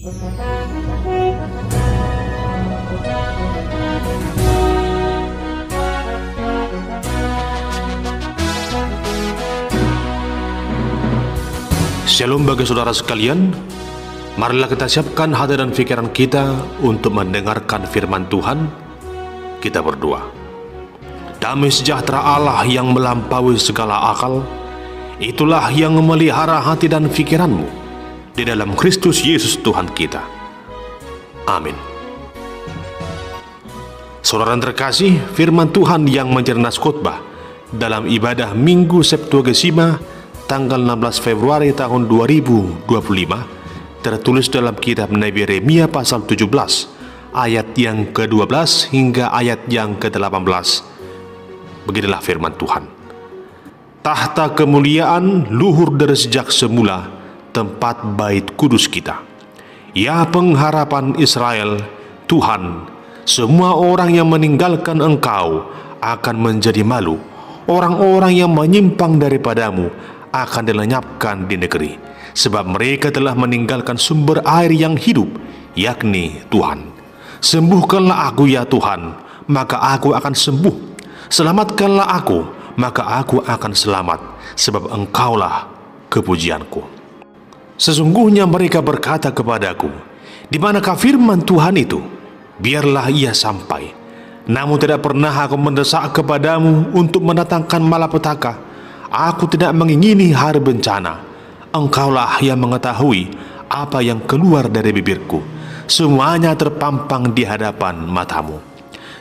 Shalom bagi saudara sekalian. Marilah kita siapkan hati dan pikiran kita untuk mendengarkan firman Tuhan. Kita berdoa. Damai sejahtera Allah yang melampaui segala akal, itulah yang memelihara hati dan pikiranmu di dalam Kristus Yesus Tuhan kita. Amin. Saudara yang terkasih, firman Tuhan yang menjadi nas khotbah dalam ibadah Minggu Septuagesima tanggal 16 Februari tahun 2025 tertulis dalam kitab Nabi Yeremia pasal 17 ayat yang ke-12 hingga ayat yang ke-18. Beginilah firman Tuhan. Tahta kemuliaan luhur dari sejak semula, tempat bait kudus kita. Ya pengharapan Israel, Tuhan, semua orang yang meninggalkan Engkau akan menjadi malu. Orang-orang yang menyimpang daripadamu akan dilenyapkan di negeri, sebab mereka telah meninggalkan sumber air yang hidup, yakni Tuhan. Sembuhkanlah aku ya Tuhan, maka aku akan sembuh. Selamatkanlah aku, maka aku akan selamat, sebab Engkaulah kepujianku. Sesungguhnya mereka berkata kepadaku, di manakah firman Tuhan itu? Biarlah ia sampai. Namun tidak pernah aku mendesak kepadamu untuk mendatangkan malapetaka. Aku tidak mengingini hari bencana. Engkaulah yang mengetahui apa yang keluar dari bibirku. Semuanya terpampang di hadapan matamu.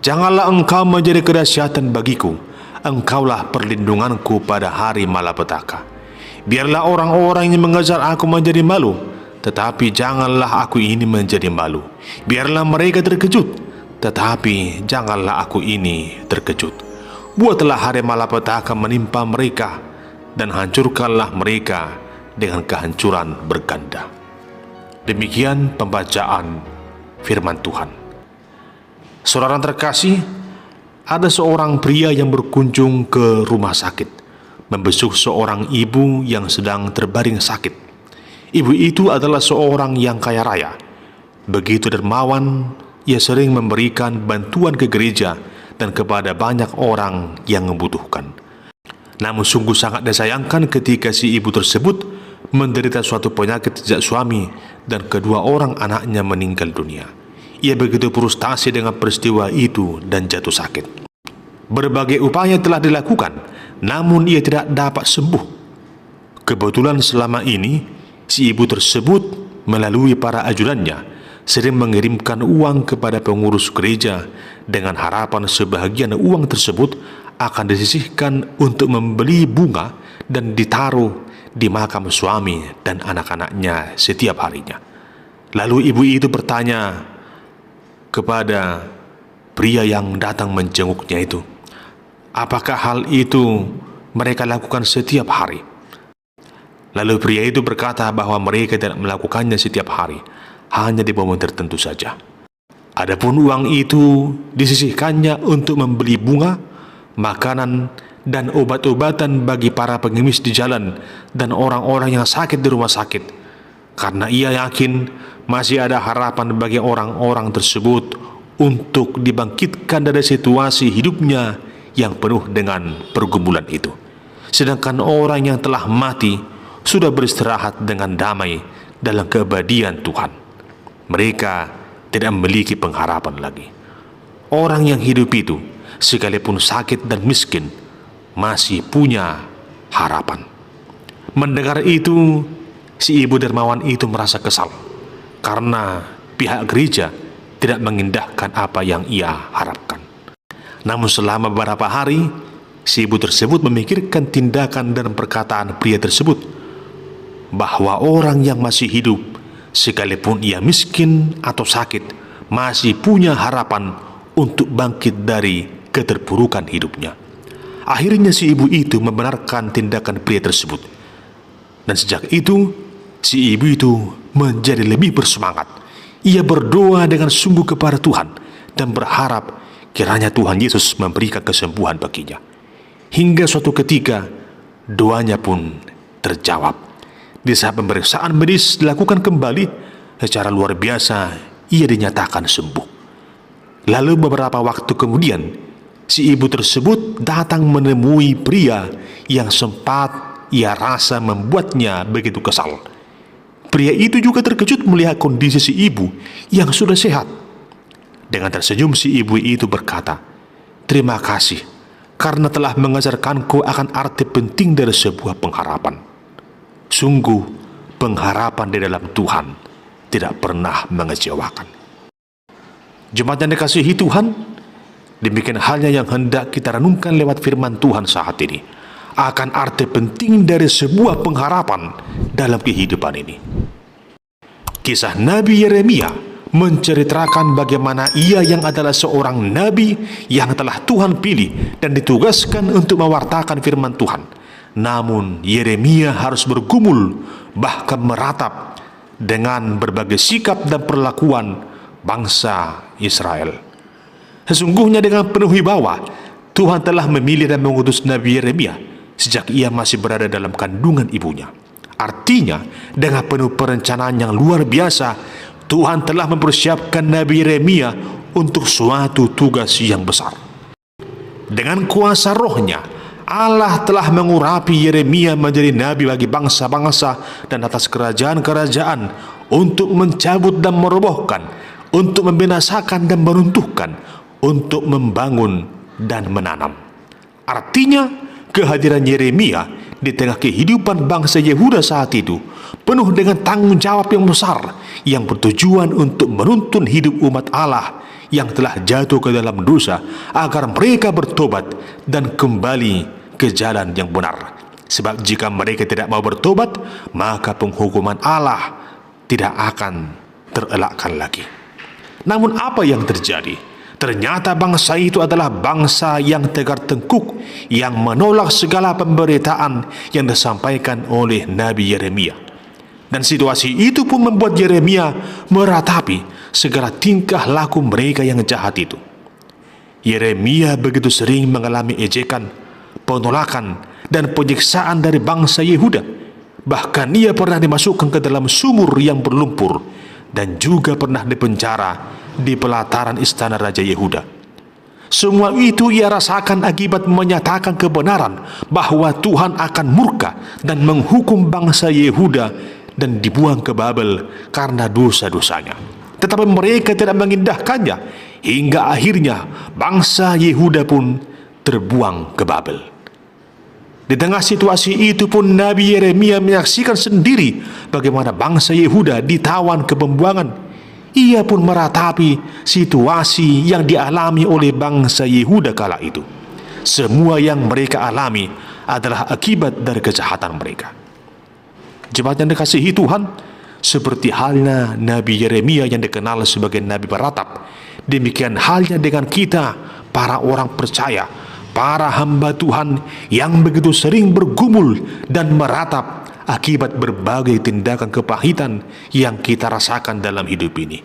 Janganlah engkau menjadi kedahsyatan bagiku. Engkaulah perlindunganku pada hari malapetaka. Biarlah orang-orang yang mengejar aku menjadi malu, tetapi janganlah aku ini menjadi malu. Biarlah mereka terkejut, tetapi janganlah aku ini terkejut. Buatlah hari malapetaka menimpa mereka, dan hancurkanlah mereka dengan kehancuran berganda. Demikian pembacaan firman Tuhan. Saudara terkasih, ada seorang pria yang berkunjung ke rumah sakit, membesuk seorang ibu yang sedang terbaring sakit. Ibu itu adalah seorang yang kaya raya. Begitu dermawan, ia sering memberikan bantuan ke gereja dan kepada banyak orang yang membutuhkan. Namun sungguh sangat disayangkan ketika si ibu tersebut menderita suatu penyakit sejak suami dan kedua orang anaknya meninggal dunia. Ia begitu frustasi dengan peristiwa itu dan jatuh sakit. Berbagai upaya telah dilakukan, namun ia tidak dapat sembuh. Kebetulan selama ini si ibu tersebut melalui para ajudannya sering mengirimkan uang kepada pengurus gereja dengan harapan sebahagian uang tersebut akan disisihkan untuk membeli bunga dan ditaruh di makam suami dan anak-anaknya setiap harinya. Lalu ibu itu bertanya kepada pria yang datang menjenguknya itu, apakah hal itu mereka lakukan setiap hari? Lalu pria itu berkata bahwa mereka tidak melakukannya setiap hari, hanya di momen tertentu saja. Adapun uang itu disisihkannya untuk membeli bunga, makanan, dan obat-obatan bagi para pengemis di jalan dan orang-orang yang sakit di rumah sakit, karena ia yakin masih ada harapan bagi orang-orang tersebut untuk dibangkitkan dari situasi hidupnya yang penuh dengan pergumulan itu. Sedangkan orang yang telah mati sudah beristirahat dengan damai dalam keabadian Tuhan. Mereka tidak memiliki pengharapan lagi. Orang yang hidup itu, sekalipun sakit dan miskin, masih punya harapan. Mendengar itu, si ibu dermawan itu merasa kesal karena pihak gereja tidak mengindahkan apa yang ia harapkan. Namun selama beberapa hari, si ibu tersebut memikirkan tindakan dan perkataan pria tersebut, bahwa orang yang masih hidup, sekalipun ia miskin atau sakit, masih punya harapan untuk bangkit dari keterpurukan hidupnya. Akhirnya si ibu itu membenarkan tindakan pria tersebut. Dan sejak itu, si ibu itu menjadi lebih bersemangat. Ia berdoa dengan sungguh kepada Tuhan dan berharap kiranya Tuhan Yesus memberikan kesembuhan baginya. Hingga suatu ketika, doanya pun terjawab. Di saat pemeriksaan medis dilakukan kembali, secara luar biasa ia dinyatakan sembuh. Lalu beberapa waktu kemudian, si ibu tersebut datang menemui pria yang sempat ia rasa membuatnya begitu kesal. Pria itu juga terkejut melihat kondisi si ibu yang sudah sehat. Dengan tersenyum si ibu itu berkata, "Terima kasih karena telah mengajarkanku akan arti penting dari sebuah pengharapan. Sungguh, pengharapan di dalam Tuhan tidak pernah mengecewakan." Jemaat yang dikasihi Tuhan, demikian halnya yang hendak kita renungkan lewat firman Tuhan saat ini, akan arti penting dari sebuah pengharapan dalam kehidupan ini. Kisah Nabi Yeremia menceritakan bagaimana ia yang adalah seorang nabi yang telah Tuhan pilih dan ditugaskan untuk mewartakan firman Tuhan. Namun Yeremia harus bergumul, bahkan meratap dengan berbagai sikap dan perlakuan bangsa Israel. Sesungguhnya dengan penuh wibawa, Tuhan telah memilih dan mengutus Nabi Yeremia sejak ia masih berada dalam kandungan ibunya. Artinya, dengan penuh perencanaan yang luar biasa, Tuhan telah mempersiapkan Nabi Yeremia untuk suatu tugas yang besar. Dengan kuasa rohnya, Allah telah mengurapi Yeremia menjadi nabi bagi bangsa-bangsa dan atas kerajaan-kerajaan untuk mencabut dan merobohkan, untuk membinasakan dan meruntuhkan, untuk membangun dan menanam. Artinya, kehadiran Yeremia di tengah kehidupan bangsa Yehuda saat itu penuh dengan tanggung jawab yang besar yang bertujuan untuk menuntun hidup umat Allah yang telah jatuh ke dalam dosa agar mereka bertobat dan kembali ke jalan yang benar. Sebab jika mereka tidak mau bertobat, maka penghukuman Allah tidak akan terelakkan lagi. Namun apa yang terjadi? Ternyata bangsa itu adalah bangsa yang tegar tengkuk, yang menolak segala pemberitaan yang disampaikan oleh Nabi Yeremia. Dan situasi itu pun membuat Yeremia meratapi segala tingkah laku mereka yang jahat itu. Yeremia begitu sering mengalami ejekan, penolakan, dan penyiksaan dari bangsa Yehuda. Bahkan ia pernah dimasukkan ke dalam sumur yang berlumpur dan juga pernah dipenjara di pelataran istana Raja Yehuda. Semua itu ia rasakan akibat menyatakan kebenaran bahwa Tuhan akan murka dan menghukum bangsa Yehuda dan dibuang ke Babel karena dosa-dosanya. Tetapi mereka tidak mengindahkannya hingga akhirnya bangsa Yehuda pun terbuang ke Babel. Di tengah situasi itu pun Nabi Yeremia menyaksikan sendiri bagaimana bangsa Yehuda ditawan ke pembuangan. Ia pun meratapi situasi yang dialami oleh bangsa Yehuda kala itu. Semua yang mereka alami adalah akibat dari kejahatan mereka. Jemaat yang dikasihi Tuhan, seperti halnya Nabi Yeremia yang dikenal sebagai Nabi Beratap, demikian halnya dengan kita, para orang percaya, para hamba Tuhan yang begitu sering bergumul dan meratap akibat berbagai tindakan kepahitan yang kita rasakan dalam hidup ini.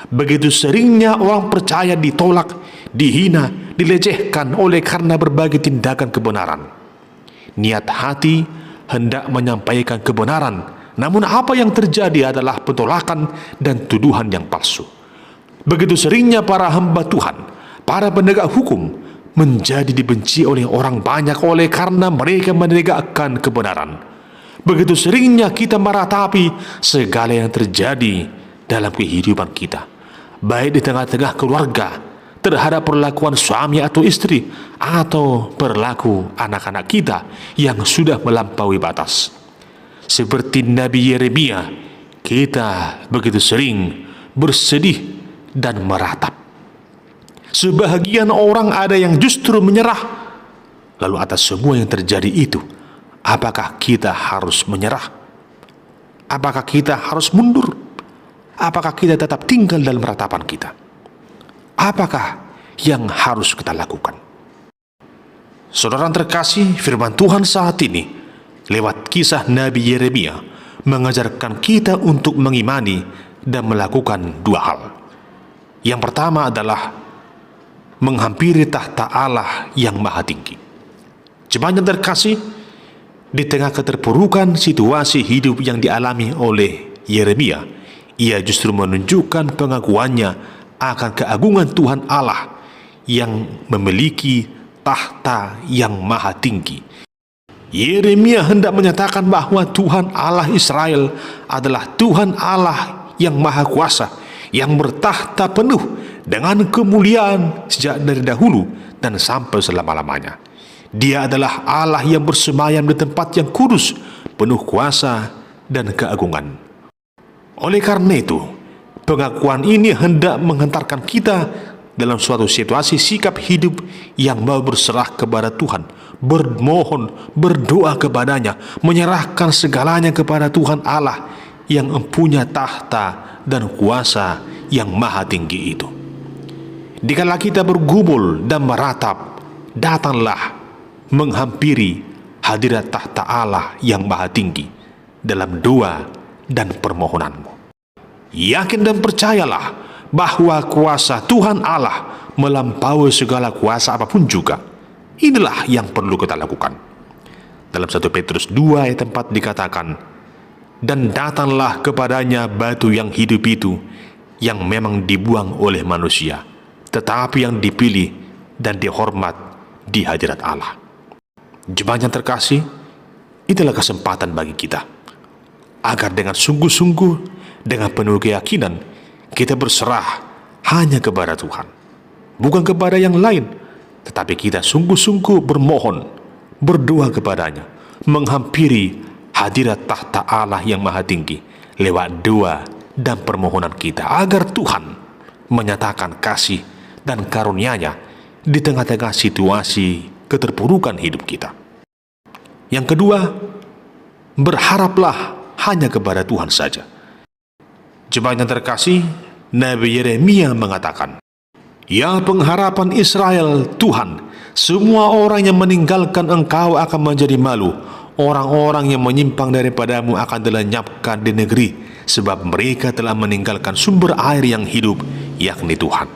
Begitu seringnya orang percaya ditolak, dihina, dilecehkan oleh karena berbagai tindakan kebenaran. Niat hati hendak menyampaikan kebenaran, namun apa yang terjadi adalah penolakan dan tuduhan yang palsu. Begitu seringnya para hamba Tuhan, para penegak hukum menjadi dibenci oleh orang banyak oleh karena mereka menegakkan kebenaran. Begitu seringnya kita meratapi segala yang terjadi dalam kehidupan kita, baik di tengah-tengah keluarga, terhadap perlakuan suami atau istri, atau perilaku anak-anak kita yang sudah melampaui batas. Seperti Nabi Yeremia, kita begitu sering bersedih dan meratap. Sebahagian orang ada yang justru menyerah. Lalu atas semua yang terjadi itu, apakah kita harus menyerah? Apakah kita harus mundur? Apakah kita tetap tinggal dalam ratapan kita? Apakah yang harus kita lakukan? Saudara terkasih, firman Tuhan saat ini lewat kisah Nabi Yeremia mengajarkan kita untuk mengimani dan melakukan dua hal. Yang pertama adalah menghampiri tahta Allah yang maha tinggi. Jemaat yang terkasih, di tengah keterpurukan situasi hidup yang dialami oleh Yeremia, ia justru menunjukkan pengakuannya akan keagungan Tuhan Allah yang memiliki tahta yang maha tinggi. Yeremia hendak menyatakan bahwa Tuhan Allah Israel adalah Tuhan Allah yang maha kuasa, yang bertahta penuh dengan kemuliaan sejak dari dahulu dan sampai selama-lamanya. Dia adalah Allah yang bersemayam di tempat yang kudus, penuh kuasa dan keagungan. Oleh karena itu, pengakuan ini hendak menghantarkan kita dalam suatu situasi sikap hidup yang mau berserah kepada Tuhan, bermohon, berdoa kepadanya, menyerahkan segalanya kepada Tuhan Allah yang mempunyai tahta dan kuasa yang maha tinggi itu. Dikala kita bergumul dan meratap, datanglah menghampiri hadirat tahta Allah yang maha tinggi dalam doa dan permohonanmu. Yakin dan percayalah bahwa kuasa Tuhan Allah melampaui segala kuasa apapun juga. Inilah yang perlu kita lakukan. Dalam 1 Petrus 2 ayat 4 dikatakan, dan datanglah kepadanya batu yang hidup itu, yang memang dibuang oleh manusia, tetapi yang dipilih dan dihormat di hadirat Allah. Jemaat yang terkasih, itulah kesempatan bagi kita agar dengan sungguh-sungguh, dengan penuh keyakinan, kita berserah hanya kepada Tuhan, bukan kepada yang lain, tetapi kita sungguh-sungguh bermohon, berdoa kepadanya, menghampiri hadirat tahta Allah yang maha tinggi lewat doa dan permohonan kita, agar Tuhan menyatakan kasih dan karunia-Nya di tengah-tengah situasi keterpurukan hidup kita. Yang kedua, berharaplah hanya kepada Tuhan saja. Jemaat yang terkasih, Nabi Yeremia mengatakan, ya pengharapan Israel Tuhan, semua orang yang meninggalkan Engkau akan menjadi malu. Orang-orang yang menyimpang daripadamu akan dilenyapkan di negeri, sebab mereka telah meninggalkan sumber air yang hidup, yakni Tuhan.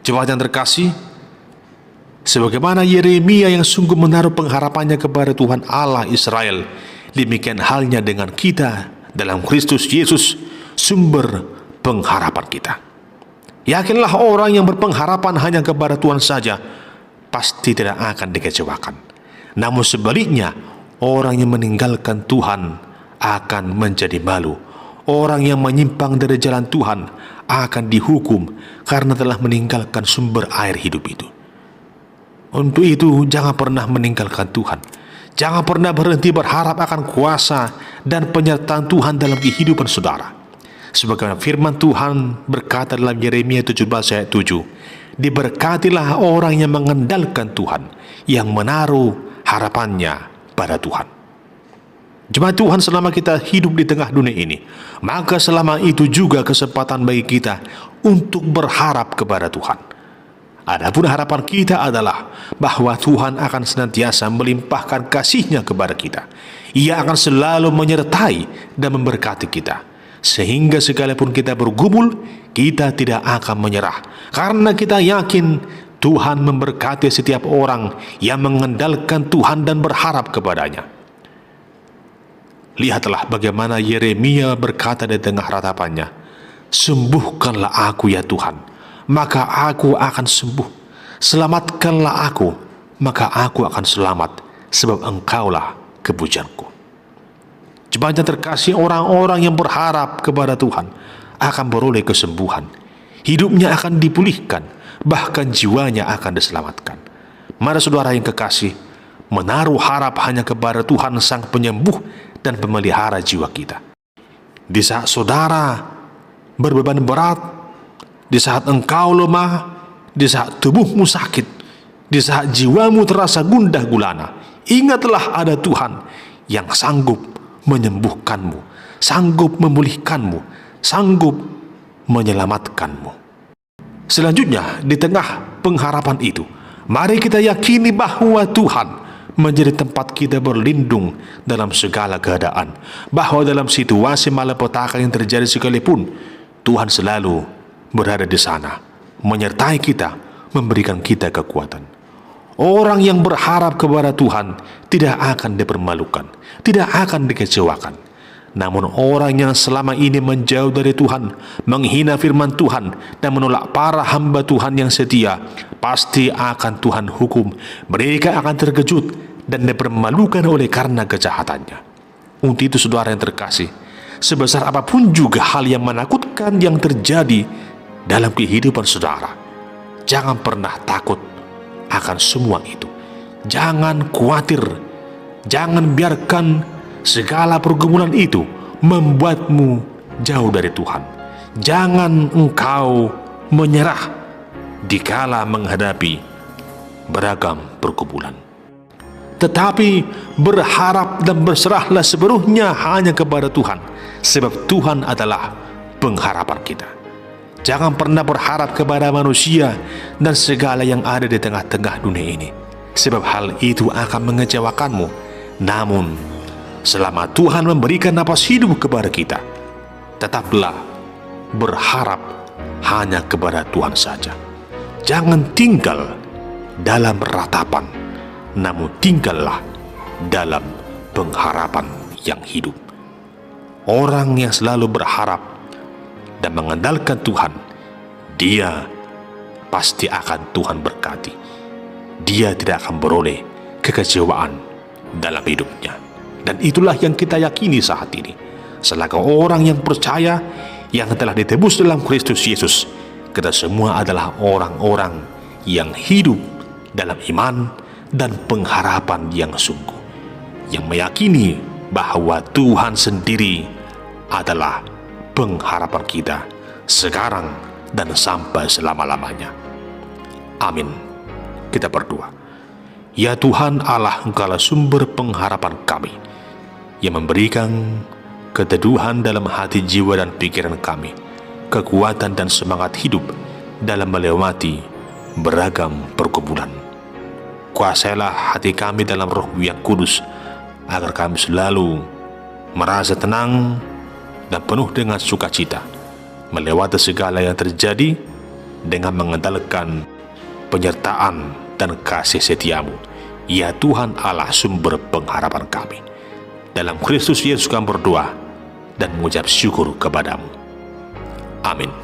Jemaat yang terkasih, sebagaimana Yeremia yang sungguh menaruh pengharapannya kepada Tuhan Allah Israel, demikian halnya dengan kita dalam Kristus Yesus, sumber pengharapan kita. Yakinlah orang yang berpengharapan hanya kepada Tuhan saja pasti tidak akan dikecewakan. Namun sebaliknya, orang yang meninggalkan Tuhan akan menjadi malu. Orang yang menyimpang dari jalan Tuhan akan dihukum karena telah meninggalkan sumber air hidup itu. Untuk itu, jangan pernah meninggalkan Tuhan. Jangan pernah berhenti berharap akan kuasa dan penyertaan Tuhan dalam kehidupan saudara. Sebagaimana firman Tuhan berkata dalam Yeremia 17 ayat 7, diberkatilah orang yang mengandalkan Tuhan, yang menaruh harapannya pada Tuhan. Jemaat Tuhan, selama kita hidup di tengah dunia ini, maka selama itu juga kesempatan bagi kita untuk berharap kepada Tuhan. Adapun harapan kita adalah bahwa Tuhan akan senantiasa melimpahkan kasih-Nya kepada kita. Ia akan selalu menyertai dan memberkati kita, sehingga sekalipun kita bergumul, kita tidak akan menyerah, karena kita yakin Tuhan memberkati setiap orang yang mengandalkan Tuhan dan berharap kepadanya. Lihatlah bagaimana Yeremia berkata di tengah ratapannya, sembuhkanlah aku ya Tuhan, maka aku akan sembuh. Selamatkanlah aku, maka aku akan selamat, sebab Engkaulah kepujianku. Jemaat yang terkasih, orang-orang yang berharap kepada Tuhan akan beroleh kesembuhan. Hidupnya akan dipulihkan, bahkan jiwanya akan diselamatkan. Mari saudara yang kekasih, menaruh harap hanya kepada Tuhan Sang Penyembuh dan Pemelihara jiwa kita. Di saat saudara berbeban berat, di saat engkau lemah, di saat tubuhmu sakit, di saat jiwamu terasa gundah gulana, ingatlah ada Tuhan yang sanggup menyembuhkanmu, sanggup memulihkanmu, sanggup menyelamatkanmu. Selanjutnya, di tengah pengharapan itu, mari kita yakini bahwa Tuhan menjadi tempat kita berlindung dalam segala keadaan, bahwa dalam situasi malapetaka yang terjadi sekalipun, Tuhan selalu berada di sana, menyertai kita, memberikan kita kekuatan. Orang yang berharap kepada Tuhan tidak akan dipermalukan, tidak akan dikecewakan. Namun orang yang selama ini menjauh dari Tuhan, menghina firman Tuhan, dan menolak para hamba Tuhan yang setia, pasti akan Tuhan hukum. Mereka akan terkejut dan dipermalukan oleh karena kejahatannya. Untuk itu saudara yang terkasih, sebesar apapun juga hal yang menakutkan yang terjadi dalam kehidupan saudara, jangan pernah takut akan semua itu. Jangan khawatir, jangan biarkan segala pergumulan itu membuatmu jauh dari Tuhan. Jangan engkau menyerah dikala menghadapi beragam pergumulan, tetapi berharap dan berserahlah sepenuhnya hanya kepada Tuhan, sebab Tuhan adalah pengharapan kita. Jangan pernah berharap kepada manusia dan segala yang ada di tengah-tengah dunia ini, sebab hal itu akan mengecewakanmu. Namun selama Tuhan memberikan napas hidup kepada kita, tetaplah berharap hanya kepada Tuhan saja. Jangan tinggal dalam ratapan, namun tinggallah dalam pengharapan yang hidup. Orang yang selalu berharap dan mengandalkan Tuhan, dia pasti akan Tuhan berkati. Dia tidak akan beroleh kekecewaan dalam hidupnya. Dan itulah yang kita yakini saat ini. Selaku orang yang percaya, yang telah ditebus dalam Kristus Yesus, kita semua adalah orang-orang yang hidup dalam iman dan pengharapan yang sungguh, yang meyakini bahwa Tuhan sendiri adalah pengharapan kita sekarang dan sampai selama-lamanya. Amin. Kita berdoa. Ya Tuhan Allah, Engkaulah sumber pengharapan kami, yang memberikan keteduhan dalam hati, jiwa, dan pikiran kami, kekuatan dan semangat hidup dalam melewati beragam pergumulan. Kuasailah hati kami dalam Roh yang kudus, agar kami selalu merasa tenang dan penuh dengan sukacita melewati segala yang terjadi, dengan mengandalkan penyertaan dan kasih setiamu, ya Tuhan Allah, sumber pengharapan kami. Dalam Kristus Yesus kami berdoa dan mengucap syukur kepadamu. Amin.